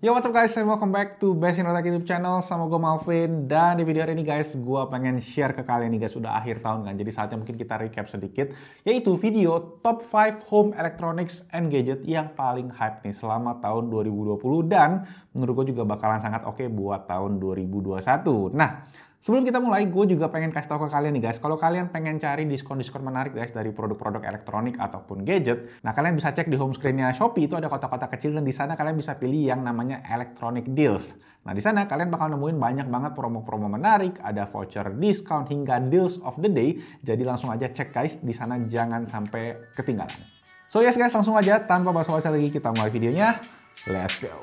Yo, what's up guys, and welcome back to Best in Tech YouTube channel sama gue Malvin. Dan di video hari ini guys, gue pengen share ke kalian nih guys, udah akhir tahun kan, jadi saatnya mungkin kita recap sedikit, yaitu video top 5 home electronics and gadget yang paling hype nih selama tahun 2020 dan menurut gue juga bakalan sangat oke buat tahun 2021. Nah, sebelum kita mulai, gue juga pengen kasih tahu ke kalian nih guys, kalau kalian pengen cari diskon-diskon menarik guys dari produk-produk elektronik ataupun gadget, nah kalian bisa cek di home screen-nya Shopee, itu ada kotak-kotak kecil dan di sana kalian bisa pilih yang namanya Electronic Deals. Nah di sana kalian bakal nemuin banyak banget promo-promo menarik, ada voucher discount hingga deals of the day, jadi langsung aja cek guys, di sana jangan sampai ketinggalan. So yes guys, langsung aja tanpa basa-basi lagi kita mulai videonya, let's go!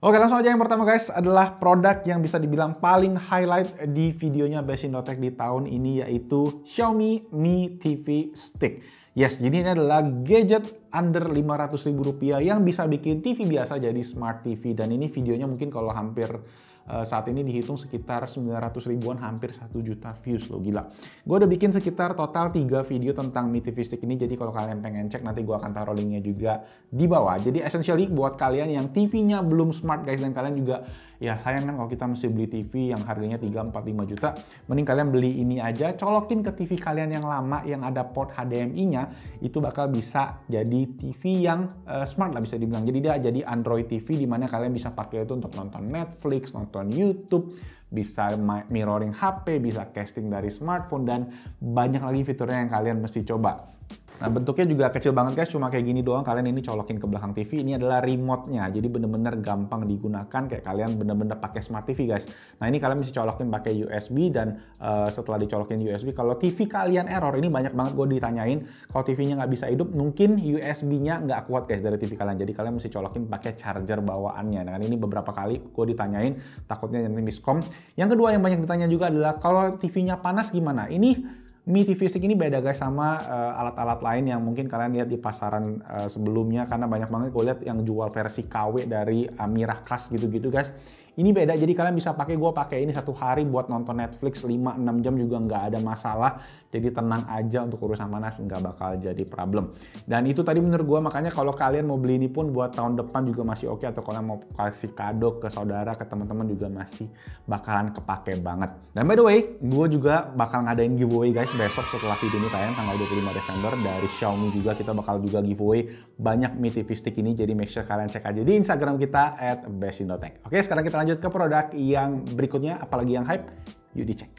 Oke, langsung aja yang pertama guys adalah produk yang bisa dibilang paling highlight di videonya Best in Tech di tahun ini, yaitu Xiaomi Mi TV Stick. Yes, jadi ini adalah gadget under Rp500.000 yang bisa bikin TV biasa jadi Smart TV. Dan ini videonya mungkin kalau hampir saat ini dihitung sekitar 900 ribuan, hampir 1 juta views loh, gila. Gue udah bikin sekitar total 3 video tentang Mi TV Stick ini, jadi kalau kalian pengen cek nanti gue akan taruh linknya juga di bawah. Jadi essentially buat kalian yang TV-nya belum smart guys, dan kalian juga ya sayang kan kalau kita mesti beli TV yang harganya 3, 4, 5 juta, mending kalian beli ini aja, colokin ke TV kalian yang lama yang ada port HDMI-nya, itu bakal bisa jadi TV yang smart lah bisa dibilang. Jadi dia jadi Android TV di mana kalian bisa pakai itu untuk nonton Netflix, nonton YouTube, bisa mirroring HP, bisa casting dari smartphone, dan banyak lagi fiturnya yang kalian mesti coba. Nah bentuknya juga kecil banget guys, cuma kayak gini doang, kalian ini colokin ke belakang TV, ini adalah remote-nya, jadi bener-bener gampang digunakan, kayak kalian bener-bener pakai smart TV guys. Nah ini kalian bisa colokin pakai USB, dan setelah dicolokin USB, kalau TV kalian error, ini banyak banget gue ditanyain, kalau TV-nya nggak bisa hidup, mungkin USB-nya nggak kuat guys dari TV kalian, jadi kalian mesti colokin pakai charger bawaannya. Nah ini beberapa kali gue ditanyain, takutnya nanti miskom. Yang kedua yang banyak ditanya juga adalah kalau TV-nya panas gimana? Ini Mi TV Stick ini beda guys sama alat-alat lain yang mungkin kalian lihat di pasaran sebelumnya, karena banyak banget gue lihat yang jual versi KW dari Miracast gitu-gitu guys. Ini beda, jadi kalian bisa pakai, gue pakai ini 1 hari buat nonton Netflix 5-6 jam juga nggak ada masalah. Jadi tenang aja untuk urusan panas, nggak bakal jadi problem. Dan itu tadi menurut gue, makanya kalau kalian mau beli ini pun buat tahun depan juga masih oke, atau kalian mau kasih kado ke saudara, ke teman-teman juga masih bakalan kepake banget. Dan by the way, gue juga bakal ngadain giveaway guys besok setelah video ini tayang tanggal 25 Desember dari Xiaomi juga. Kita bakal juga giveaway banyak Mi TV Stick ini, jadi make sure kalian cek aja di Instagram kita @bestinotech. Oke, sekarang kita lanjut ke produk yang berikutnya, apalagi yang hype, yuk dicek.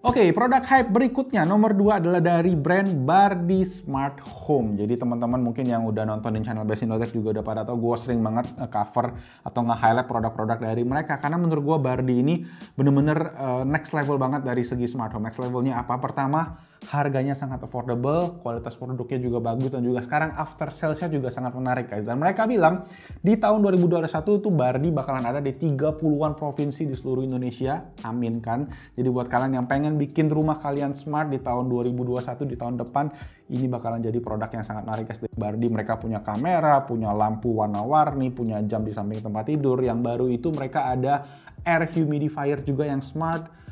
Oke, produk hype berikutnya nomor 2 adalah dari brand Bardi Smart Home. Jadi teman-teman mungkin yang udah nontonin channel Best in Tech juga udah pada tahu gue sering banget cover atau nge-highlight produk-produk dari mereka, karena menurut gue Bardi ini bener-bener next level banget dari segi smart home. Next levelnya apa? Pertama, harganya sangat affordable, kualitas produknya juga bagus, dan juga sekarang after sales-nya juga sangat menarik guys. Dan mereka bilang di tahun 2021 tuh Bardi bakalan ada di 30-an provinsi di seluruh Indonesia. Amin kan. Jadi buat kalian yang pengen bikin rumah kalian smart di tahun 2021, di tahun depan, ini bakalan jadi produk yang sangat menarik guys dari Bardi. Mereka punya kamera, punya lampu warna-warni, punya jam di samping tempat tidur. Yang baru itu mereka ada air humidifier juga yang smart.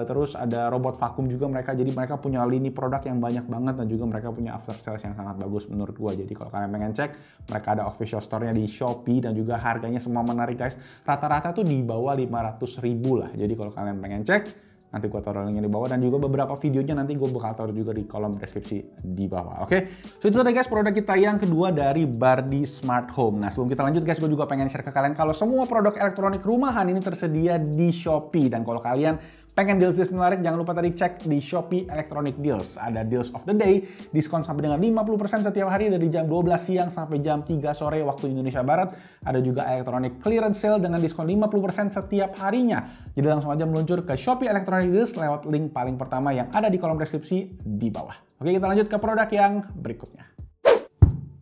Terus ada robot vakum juga mereka, jadi mereka punya lini produk yang banyak banget, dan juga mereka punya after sales yang sangat bagus menurut gua. Jadi kalau kalian pengen cek, mereka ada official store-nya di Shopee, dan juga harganya semua menarik guys. Rata-rata tuh di bawah 500.000 lah. Jadi kalau kalian pengen cek, nanti gue taruh linknya di bawah, dan juga beberapa videonya nanti gue bakal taruh juga di kolom deskripsi di bawah. Oke, so itu tadi guys produk kita yang kedua dari Bardi Smart Home. Nah sebelum kita lanjut guys, gue juga pengen share ke kalian kalau semua produk elektronik rumahan ini tersedia di Shopee, dan kalau kalian pengen deals menarik, jangan lupa tadi cek di Shopee Electronic Deals. Ada deals of the day, diskon sampai dengan 50% setiap hari dari jam 12 siang sampai jam 3 sore waktu Indonesia Barat. Ada juga electronic clearance sale dengan diskon 50% setiap harinya. Jadi langsung aja meluncur ke Shopee Electronic Deals lewat link paling pertama yang ada di kolom deskripsi di bawah. Oke, kita lanjut ke produk yang berikutnya.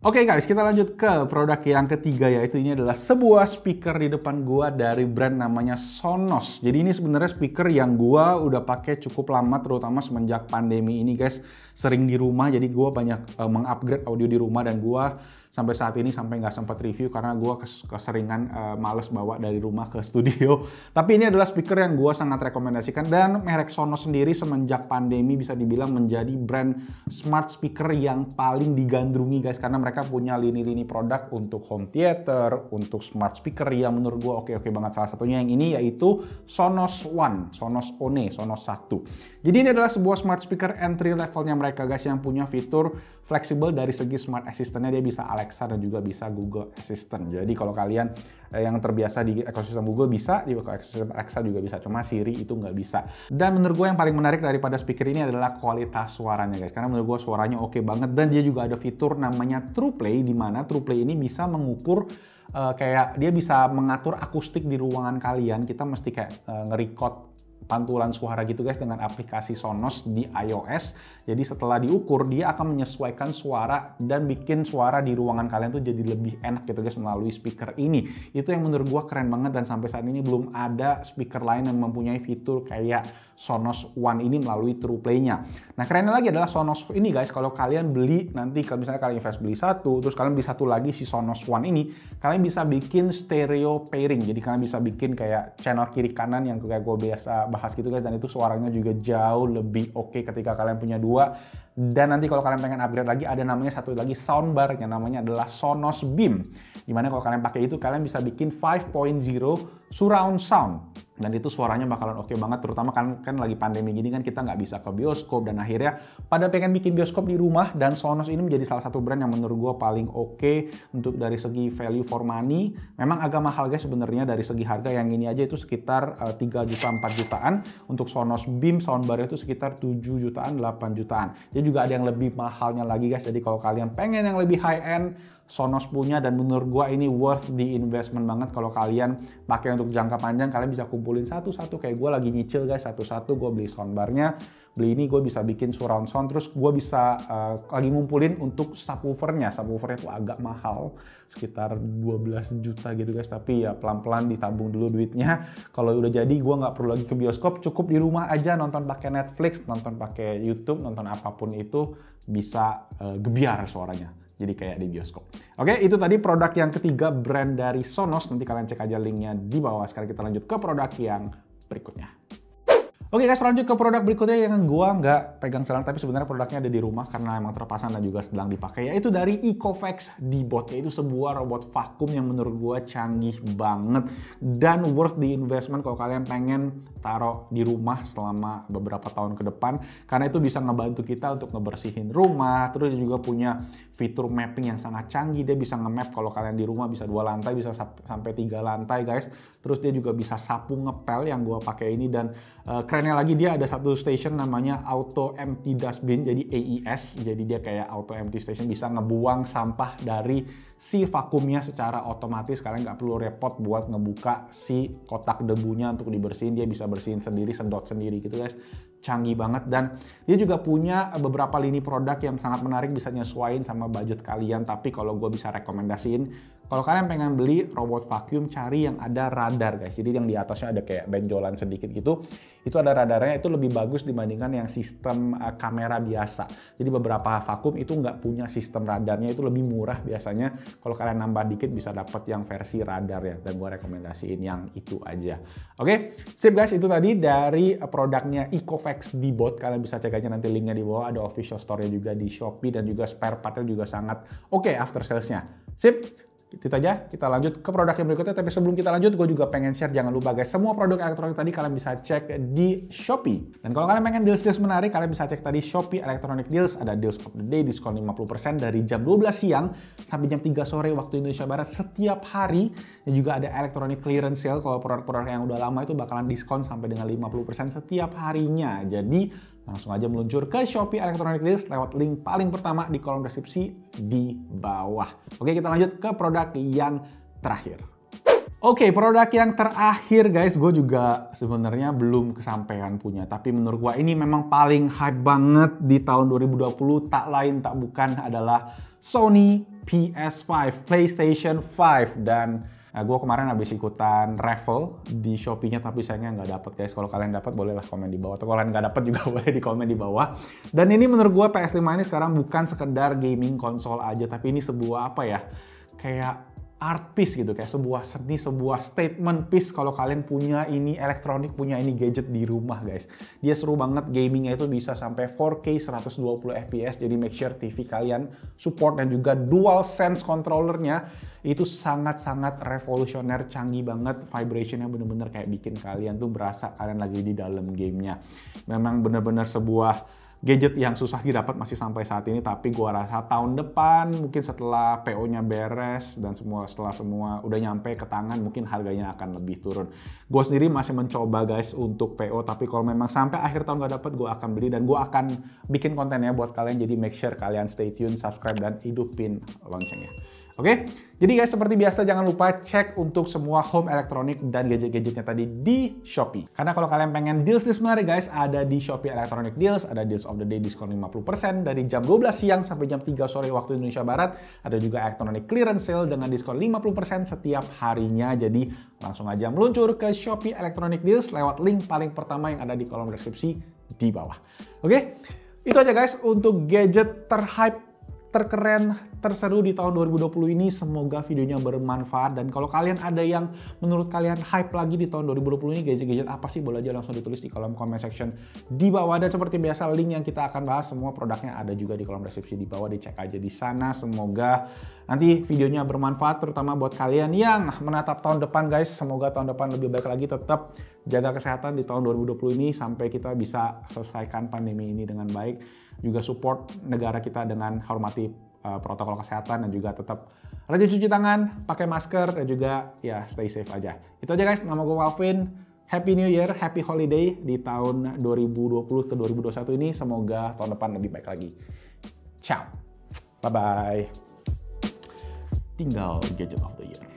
Oke guys, kita lanjut ke produk yang ketiga, yaitu ini adalah sebuah speaker di depan gua dari brand namanya Sonos. Jadi ini sebenarnya speaker yang gua udah pakai cukup lama, terutama semenjak pandemi ini guys. Sering di rumah, jadi gua banyak mengupgrade audio di rumah, dan gua sampai saat ini sampai nggak sempat review karena gue keseringan males bawa dari rumah ke studio. Tapi ini adalah speaker yang gue sangat rekomendasikan, dan merek Sonos sendiri semenjak pandemi bisa dibilang menjadi brand smart speaker yang paling digandrungi guys, karena mereka punya lini-lini produk untuk home theater, untuk smart speaker yang menurut gue oke banget. Salah satunya yang ini yaitu Sonos One, Sonos One, Sonos 1. Jadi ini adalah sebuah smart speaker entry levelnya mereka guys, yang punya fitur fleksibel dari segi smart assistant-nya. Dia bisa Alexa dan juga bisa Google Assistant. Jadi kalau kalian yang terbiasa di ekosistem Google bisa, di ekosistem Alexa juga bisa, cuma Siri itu nggak bisa. Dan menurut gue yang paling menarik daripada speaker ini adalah kualitas suaranya guys, karena menurut gue suaranya oke banget, dan dia juga ada fitur namanya TruePlay, di mana TruePlay ini bisa mengukur kayak dia bisa mengatur akustik di ruangan kalian. Kita mesti kayak nge-record pantulan suara gitu guys dengan aplikasi Sonos di iOS. Jadi setelah diukur, dia akan menyesuaikan suara dan bikin suara di ruangan kalian tuh jadi lebih enak gitu guys melalui speaker ini. Itu yang menurut gua keren banget, dan sampai saat ini belum ada speaker lain yang mempunyai fitur kayak Sonos One ini melalui TruePlay-nya. Nah, kerennya lagi adalah Sonos ini guys, kalau kalian beli nanti, kalau misalnya kalian invest beli satu, terus kalian beli satu lagi si Sonos One ini, kalian bisa bikin stereo pairing. Jadi kalian bisa bikin kayak channel kiri kanan yang kayak gue biasa bahas gitu guys, dan itu suaranya juga jauh lebih oke ketika kalian punya dua. Dan nanti kalau kalian pengen upgrade lagi, ada namanya satu lagi soundbar yang namanya adalah Sonos Beam, dimana kalau kalian pakai itu kalian bisa bikin 5.0 surround sound, dan itu suaranya bakalan oke banget. Terutama kan lagi pandemi gini kan kita nggak bisa ke bioskop, dan akhirnya pada pengen bikin bioskop di rumah, dan Sonos ini menjadi salah satu brand yang menurut gue paling oke untuk dari segi value for money. Memang agak mahal guys sebenarnya dari segi harga, yang ini aja itu sekitar 3 juta 4 jutaan. Untuk Sonos Beam soundbar itu sekitar 7 jutaan 8 jutaan. Jadi juga ada yang lebih mahalnya lagi guys. Jadi kalau kalian pengen yang lebih high end, Sonos punya, dan menurut gua ini worth the investment banget. Kalau kalian pakai untuk jangka panjang, kalian bisa kumpulin satu-satu. Kayak gue lagi nyicil guys, satu-satu gue beli soundbarnya, beli ini gue bisa bikin surround sound, terus gue bisa lagi ngumpulin untuk subwoofernya. Subwoofernya itu agak mahal, sekitar 12 juta gitu guys, tapi ya pelan-pelan ditabung dulu duitnya. Kalau udah jadi gue nggak perlu lagi ke bioskop, cukup di rumah aja nonton pakai Netflix, nonton pakai YouTube, nonton apapun itu bisa gebiar suaranya. Jadi kayak di bioskop. Oke, itu tadi produk yang ketiga brand dari Sonos. Nanti kalian cek aja linknya di bawah. Sekarang kita lanjut ke produk yang berikutnya. Oke guys, lanjut ke produk berikutnya yang gua nggak pegang sekarang, tapi sebenarnya produknya ada di rumah karena emang terpasang dan juga sedang dipakai, yaitu dari Ecovacs D-Bot, yaitu sebuah robot vakum yang menurut gua canggih banget dan worth the investment kalau kalian pengen taruh di rumah selama beberapa tahun ke depan, karena itu bisa ngebantu kita untuk ngebersihin rumah. Terus juga punya fitur mapping yang sangat canggih. Dia bisa nge-map kalau kalian di rumah bisa 2 lantai, bisa sampai 3 lantai guys. Terus dia juga bisa sapu ngepel yang gua pakai ini, dan kerennya lagi dia ada satu station namanya Auto Empty Dustbin, jadi AES. Jadi dia kayak Auto Empty Station, bisa ngebuang sampah dari si vakumnya secara otomatis. Kalian nggak perlu repot buat ngebuka si kotak debunya untuk dibersihin. Dia bisa bersihin sendiri, sedot sendiri gitu guys. Canggih banget, dan dia juga punya beberapa lini produk yang sangat menarik, bisa nyesuaiin sama budget kalian. Tapi kalau gue bisa rekomendasiin, kalau kalian pengen beli robot vacuum, cari yang ada radar guys. Jadi yang di atasnya ada kayak benjolan sedikit gitu, itu ada radarnya, itu lebih bagus dibandingkan yang sistem kamera biasa. Jadi beberapa vacuum itu nggak punya sistem radarnya, itu lebih murah biasanya. Kalau kalian nambah dikit bisa dapat yang versi radar ya, dan gue rekomendasiin yang itu aja. Oke, sip guys, itu tadi dari produknya Ecovacs D-Bot. Kalian bisa cek aja nanti linknya di bawah, ada official store-nya juga di Shopee, dan juga spare part-nya juga sangat oke after sales-nya. Sip. Itu aja, kita lanjut ke produk yang berikutnya. Tapi sebelum kita lanjut, gue juga pengen share, jangan lupa guys, semua produk elektronik tadi kalian bisa cek di Shopee. Dan kalau kalian pengen deals-deals menarik, kalian bisa cek tadi Shopee Electronic Deals. Ada deals of the day, diskon 50% dari jam 12 siang sampai jam 3 sore waktu Indonesia Barat setiap hari. Dan juga ada electronic clearance sale, kalau produk-produk yang udah lama itu bakalan diskon sampai dengan 50% setiap harinya. Jadi langsung aja meluncur ke Shopee Electronic Deals lewat link paling pertama di kolom deskripsi di bawah. Oke, kita lanjut ke produk yang terakhir. Oke, produk yang terakhir guys, gue juga sebenarnya belum kesampaian punya, tapi menurut gue ini memang paling hype banget di tahun 2020. Tak lain tak bukan adalah Sony PS5, PlayStation 5. Dan Nah, gue kemarin habis ikutan raffle di Shopee-nya, tapi sayangnya nggak dapet guys. Kalau kalian dapat bolehlah komen di bawah. Atau kalau kalian nggak dapet juga boleh di komen di bawah. Dan ini menurut gue PS5 ini sekarang bukan sekedar gaming konsol aja, tapi ini sebuah apa ya, kayak art piece gitu, kayak sebuah seni, sebuah statement piece kalau kalian punya ini elektronik, punya ini gadget di rumah guys. Dia seru banget, gamingnya itu bisa sampai 4K 120 fps, jadi make sure TV kalian support, dan juga DualSense controllernya itu sangat-sangat revolusioner, canggih banget, vibrationnya bener-bener kayak bikin kalian tuh berasa kalian lagi di dalam gamenya. Memang bener-bener sebuah gadget yang susah didapat masih sampai saat ini, tapi gua rasa tahun depan mungkin setelah PO-nya beres dan setelah semua udah nyampe ke tangan, mungkin harganya akan lebih turun. Gua sendiri masih mencoba guys untuk PO, tapi kalau memang sampai akhir tahun nggak dapet, gua akan beli dan gua akan bikin kontennya buat kalian, jadi make sure kalian stay tune, subscribe, dan hidupin loncengnya. Oke, jadi guys seperti biasa jangan lupa cek untuk semua home elektronik dan gadget-gadgetnya tadi di Shopee. Karena kalau kalian pengen deals menarik guys, ada di Shopee Electronic Deals, ada Deals of the Day diskon 50% dari jam 12 siang sampai jam 3 sore waktu Indonesia Barat. Ada juga Electronic Clearance Sale dengan diskon 50% setiap harinya. Jadi langsung aja meluncur ke Shopee Electronic Deals lewat link paling pertama yang ada di kolom deskripsi di bawah. Oke, itu aja guys untuk gadget terhype, terkeren, terseru di tahun 2020 ini. Semoga videonya bermanfaat, dan kalau kalian ada yang menurut kalian hype lagi di tahun 2020 ini, gadget-gadget apa sih, boleh aja langsung ditulis di kolom comment section di bawah. Dan seperti biasa link yang kita akan bahas semua produknya ada juga di kolom deskripsi di bawah, dicek aja di sana. Semoga nanti videonya bermanfaat, terutama buat kalian yang menatap tahun depan guys. Semoga tahun depan lebih baik lagi, tetap jaga kesehatan di tahun 2020 ini sampai kita bisa selesaikan pandemi ini dengan baik. Juga support negara kita dengan hormati protokol kesehatan, dan juga tetap rajin cuci tangan, pakai masker, dan juga ya stay safe aja. Itu aja guys, nama gue Alvin. Happy New Year, Happy Holiday di tahun 2020 ke 2021 ini. Semoga tahun depan lebih baik lagi. Ciao. Bye-bye. Tinggal Gadget of the Year.